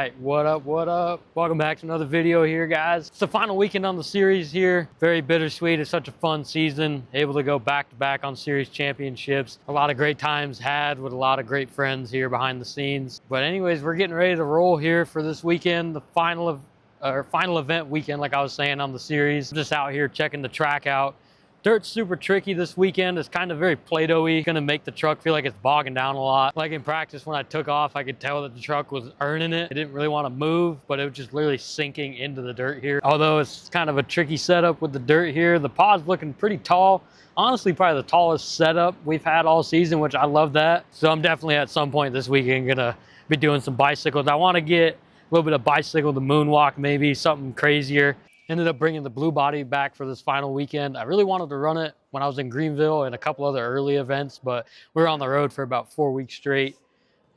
right, what up, what up? Welcome back to another video here, guys. It's the final weekend on the series here. Very bittersweet. It's such a fun season. Able to go back to back on series championships. A lot of great times had with a lot of great friends here behind the scenes. But anyways, we're getting ready to roll here for this weekend, the final event weekend, like I was saying, on the series. Just out here checking the track out. Dirt's super tricky this weekend. It's kind of very Play-Doh-y. Gonna make the truck feel like it's bogging down a lot. Like in practice when I took off, I could tell that the truck was earning it. It didn't really want to move, but it was just literally sinking into the dirt here. Although it's kind of a tricky setup with the dirt here. The pod's looking pretty tall. Honestly, probably the tallest setup we've had all season, which I love that. So I'm definitely at some point this weekend gonna be doing some bicycles. I want to get a little bit of bicycle, the moonwalk, maybe something crazier. Ended up bringing the blue body back for this final weekend. I really wanted to run it when I was in Greenville and a couple other early events, but we were on the road for about 4 weeks straight,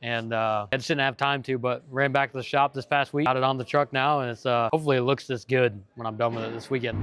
and I just didn't have time to, but ran back to the shop this past week. Got it on the truck now, and it's hopefully it looks this good when I'm done with it this weekend.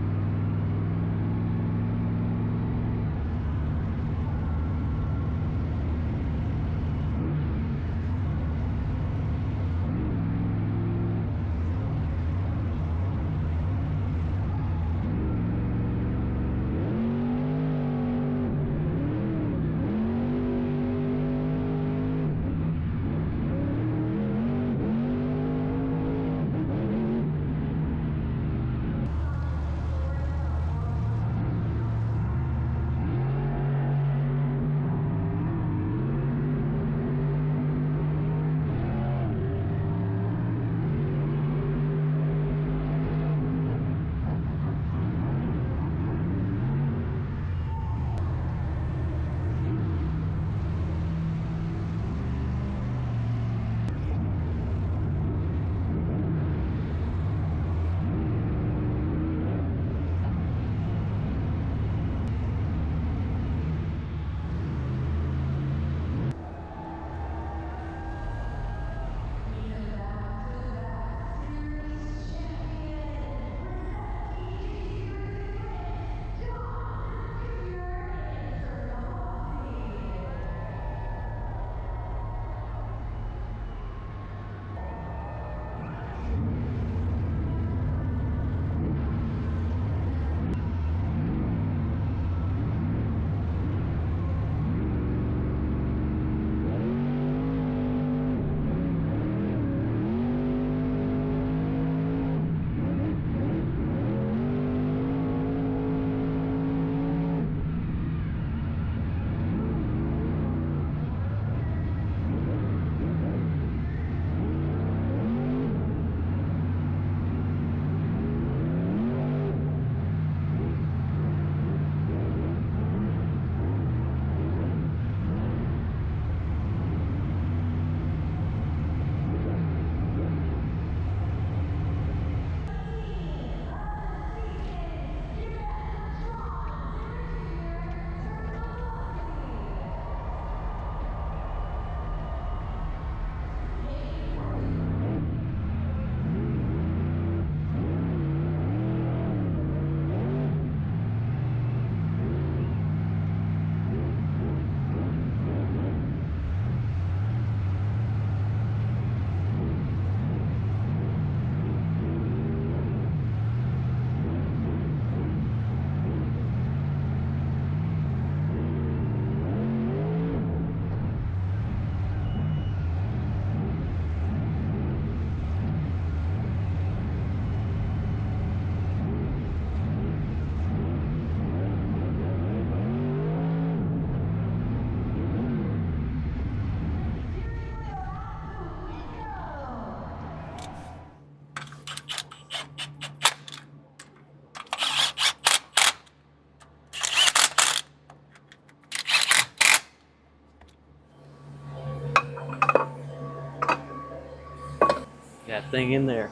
That thing in there.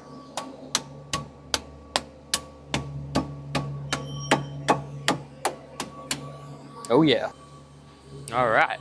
Oh yeah. All right.